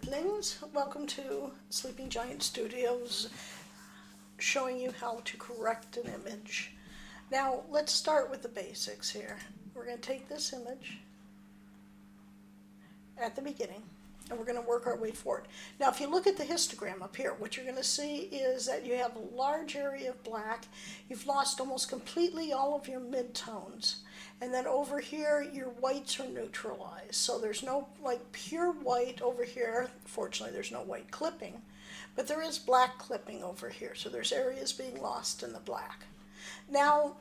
evenings. Welcome to Sleeping Giant Studios, showing you how to correct an image. Now, let's start with the basics here. We're going to take this image at the beginning, and we're going to work our way forward. Now, if you look at the histogram up here, what you're going to see is that you have a large area of black. You've lost almost completely all of your midtones. And then over here, your whites are neutralized. So there's no like pure white over here. Fortunately, there's no white clipping, but there is black clipping over here. So there's areas being lost in the black. Now,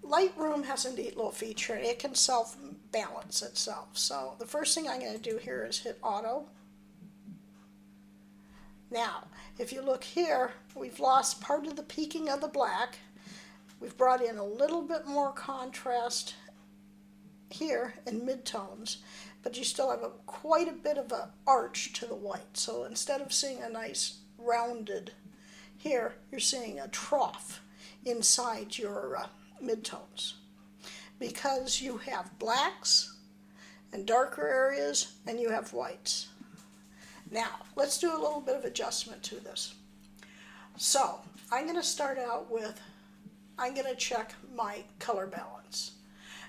Lightroom has a neat little feature, and it can self-balance itself. So the first thing I'm going to do here is hit Auto. Now, if you look here, we've lost part of the peaking of the black. We've brought in a little bit more contrast here in midtones, but you still have quite a bit of an arch to the white. So instead of seeing a nice rounded here, you're seeing a trough inside your midtones, because you have blacks and darker areas and you have whites. Now, let's do a little bit of adjustment to this. So I'm going to start out with, I'm going to check my color balance.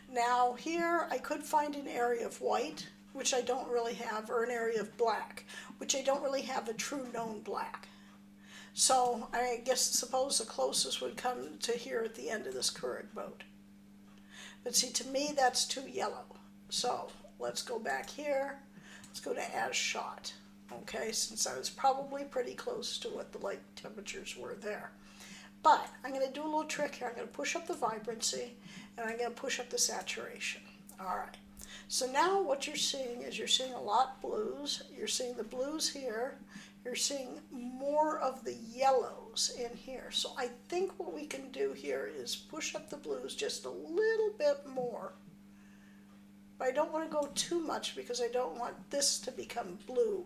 Now here I could find an area of white, which I don't really have, or an area of black, which I don't really have a true known black. So I guess suppose the closest would come to here at the end of this current mode. But see, to me that's too yellow. So let's go back here. Let's go to as shot. Okay, since I was probably pretty close to what the light temperatures were there. But I'm going to do a little trick here. I'm going to push up the vibrancy, and I'm going to push up the saturation. All right. So now what you're seeing is you're seeing a lot blues. You're seeing the blues here. You're seeing more of the yellows in here. So I think what we can do here is push up the blues just a little bit more. But I don't want to go too much because I don't want this to become blue.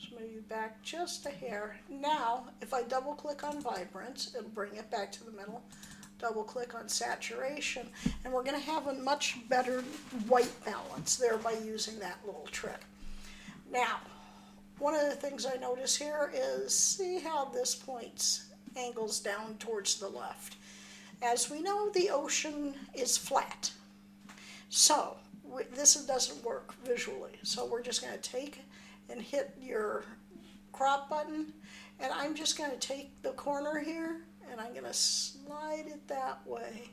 So maybe back just a hair. Now, if I double click on vibrance, it'll bring it back to the middle. Double click on saturation, and we're going to have a much better white balance there by using that little trick. Now, one of the things I notice here is, see how this points, angles down towards the left. As we know, the ocean is flat. So this doesn't work visually. So we're just going to take and hit your crop button, and I'm just going to take the corner here and I'm going to slide it that way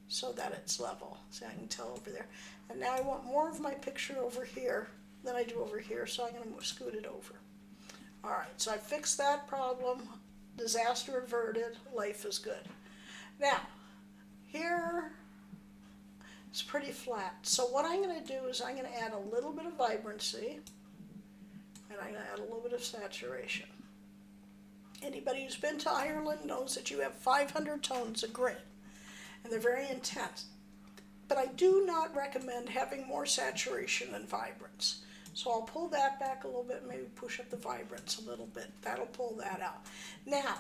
so that it's level. See, I can tell over there. And now I want more of my picture over here than I do over here, so I'm going to scoot it over. All right, so I fixed that problem. Disaster averted. Life is good. Now, here it's pretty flat. So what I'm going to do is I'm going to add a little bit of vibrancy, and I'm going to add a little bit of saturation. Anybody who's been to Ireland knows that you have 500 tones of green, and they're very intense. But I do not recommend having more saturation than vibrance. So I'll pull that back a little bit, maybe push up the vibrance a little bit. That'll pull that out. Now,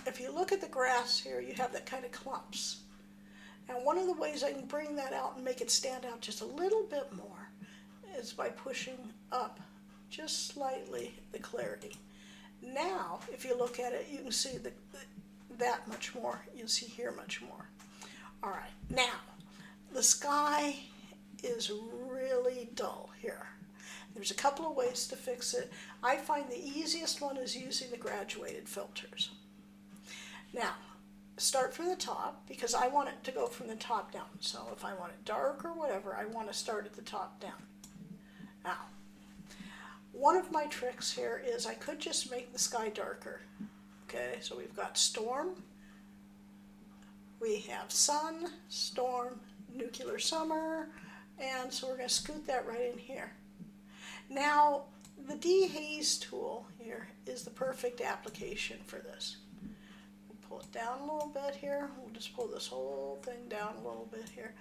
if you look at the grass here, you have that kind of clumps. Now, one of the ways I can bring that out and make it stand out just a little bit more is by pushing up just slightly the clarity. Now, if you look at it, you can see that much more. You can see here much more. All right, now, the sky is really dull here. There's a couple of ways to fix it. I find the easiest one is using the graduated filters. Now, start from the top, because I want it to go from the top down. So if I want it dark or whatever, I want to start at the top down. Now, one of my tricks here is I could just make the sky darker. Okay, so we've got storm, we have sun, storm, nuclear summer, and so we're going to scoot that right in here. Now, the dehaze tool here is the perfect application for this. We'll pull it down a little bit here. We'll just pull this whole thing down a little bit here.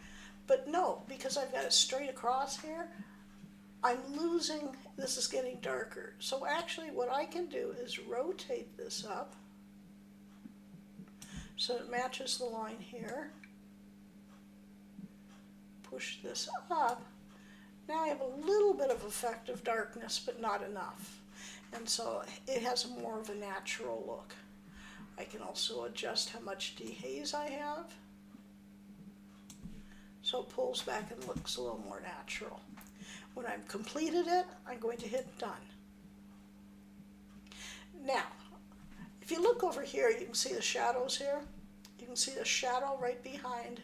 But no, because I've got it straight across here, I'm losing, this is getting darker. So actually what I can do is rotate this up so it matches the line here. Push this up, Now I have a little bit of effect of darkness, but not enough. And so it has more of a natural look. I can also adjust how much dehaze I have, so it pulls back and looks a little more natural. When I've completed it, I'm going to hit done. Now, if you look over here, you can see the shadows here. You can see the shadow right behind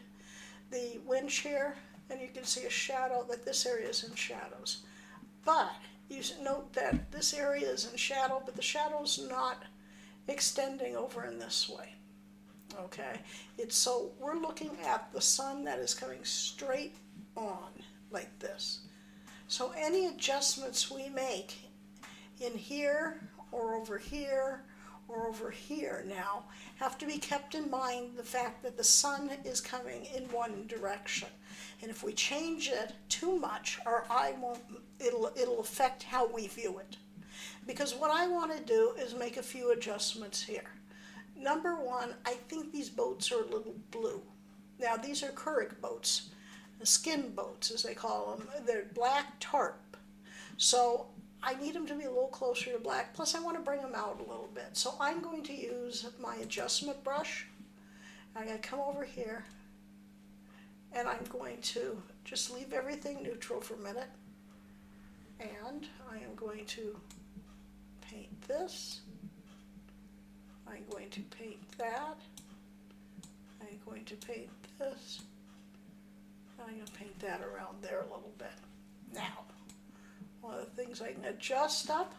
the winch here, and you can see a shadow, that this area is in shadows. But you note that this area is in shadow, but the shadow's not extending over in this way. Okay, so we're looking at the sun that is coming straight on like this. So any adjustments we make in here or over here or over here now have to be kept in mind the fact that the sun is coming in one direction. And if we change it too much, our eye won't, it'll affect how we view it. Because what I want to do is make a few adjustments here. Number one, I think these boats are a little blue. Now these are Keurig boats, skin boats as they call them. They're black tarp. So I need them to be a little closer to black, plus I want to bring them out a little bit. So I'm going to use my adjustment brush. I'm going to come over here, and I'm going to just leave everything neutral for a minute. And I am going to paint this. I'm going to paint that. I'm going to paint this. I'm going to paint that around there a little bit. Now, one of the things I can adjust up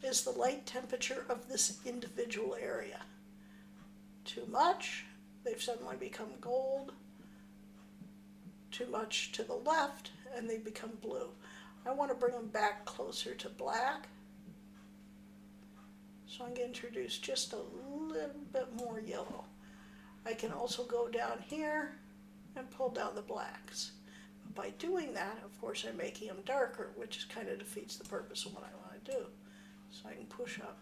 is the light temperature of this individual area. Too much, they've suddenly become gold. Too much to the left, and they become blue. I want to bring them back closer to black. So I'm going to introduce just a little bit more yellow. I can also go down here and pull down the blacks. By doing that, of course, I'm making them darker, which kind of defeats the purpose of what I want to do. So I can push up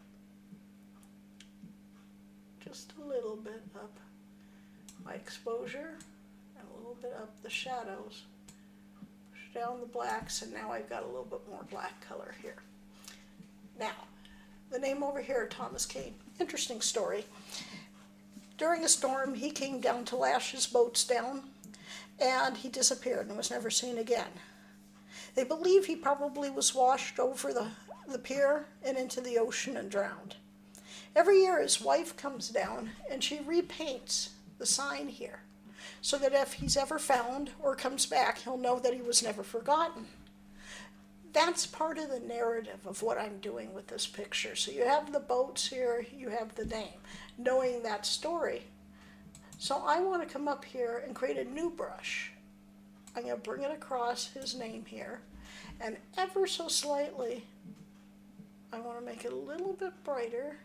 just a little bit up my exposure and a little bit up the shadows. Push down the blacks, and now I've got a little bit more black color here. Now, the name over here, Thomas Kane. Interesting story. During a storm, he came down to lash his boats down, and he disappeared and was never seen again. They believe he probably was washed over the pier and into the ocean and drowned. Every year his wife comes down and she repaints the sign here so that if he's ever found or comes back, he'll know that he was never forgotten. That's part of the narrative of what I'm doing with this picture. So you have the boats here, you have the name, knowing that story. So I want to come up here and create a new brush. I'm going to bring it across his name here, and ever so slightly, I want to make it a little bit brighter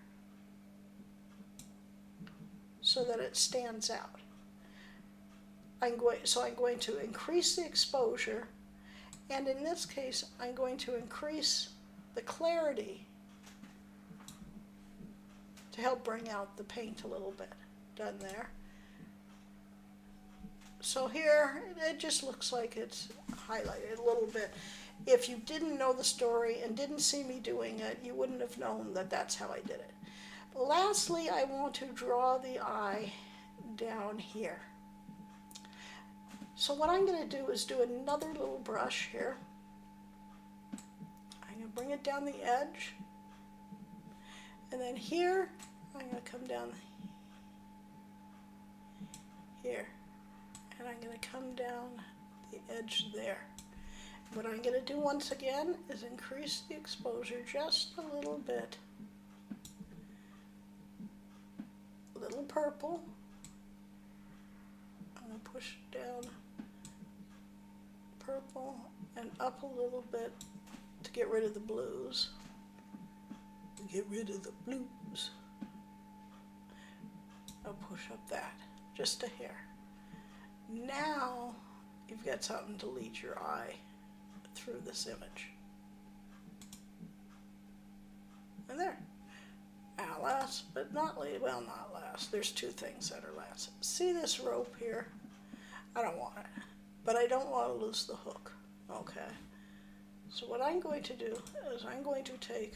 so that it stands out. I'm going to increase the exposure, and in this case, I'm going to increase the clarity to help bring out the paint a little bit. Done there. So here, it just looks like it's highlighted a little bit. If you didn't know the story and didn't see me doing it, you wouldn't have known that that's how I did it. Lastly, I want to draw the eye down here. So what I'm going to do is do another little brush here. I'm going to bring it down the edge. And then here, I'm going to come down here. And I'm going to come down the edge there. What I'm going to do once again is increase the exposure just a little bit. A little purple. I'm going to push down purple and up a little bit to get rid of the blues. Get rid of the blues. I'll push up that just a hair. Now you've got something to lead your eye through this image. And there. Now last but not least, well, not last, there's two things that are last. See this rope here? I don't want it, but I don't want to lose the hook. Okay. So what I'm going to do is I'm going to take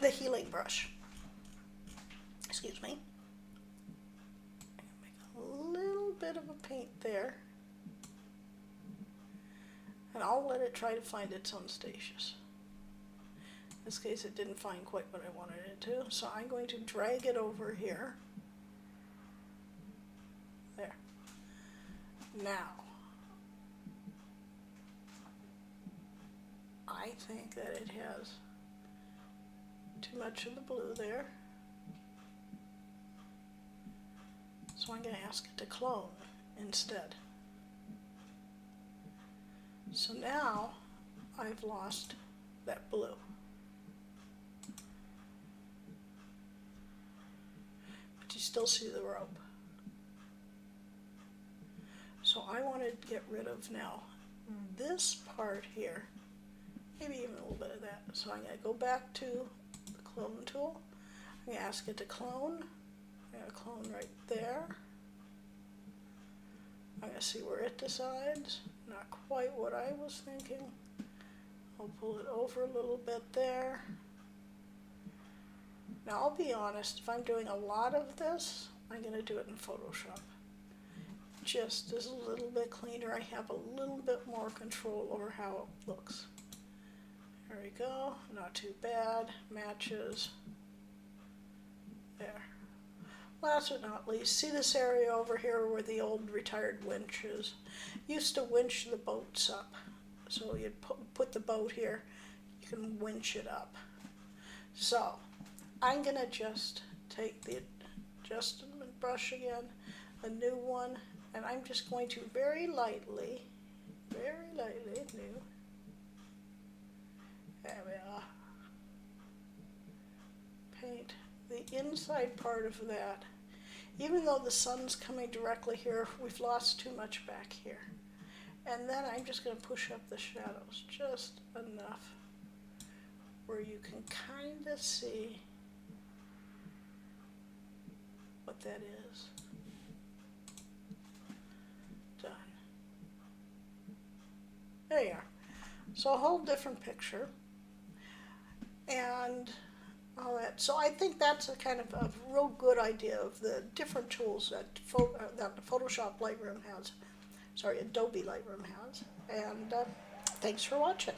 the healing brush, excuse me, make a little bit of a paint there, and I'll let it try to find its own stasis. In this case it didn't find quite what I wanted it to, so I'm going to drag it over here. There. Now, I think that it has too much of the blue there, so I'm going to ask it to clone instead. So now I've lost that blue. But you still see the rope. So I want to get rid of now this part here, maybe even a little bit of that. So I'm going to go back to the clone tool. I'm going to ask it to clone. I'm going to clone right there. I'm going to see where it decides. Not quite what I was thinking. I'll pull it over a little bit there. Now I'll be honest, if I'm doing a lot of this, I'm going to do it in Photoshop. Just as a little bit cleaner, I have a little bit more control over how it looks. There we go, not too bad, matches. There. Last but not least, see this area over here where the old retired winch is? Used to winch the boats up. So you'd put the boat here, you can winch it up. So I'm going to just take the adjustment brush again, a new one, and I'm just going to very lightly, new. There we are. Paint the inside part of that. Even though the sun's coming directly here, we've lost too much back here. And then I'm just going to push up the shadows just enough where you can kind of see what that is. Done. There you are. So a whole different picture. And all that. So I think that's a kind of a real good idea of the different tools that Photoshop Lightroom has. Sorry, Adobe Lightroom has. And thanks for watching.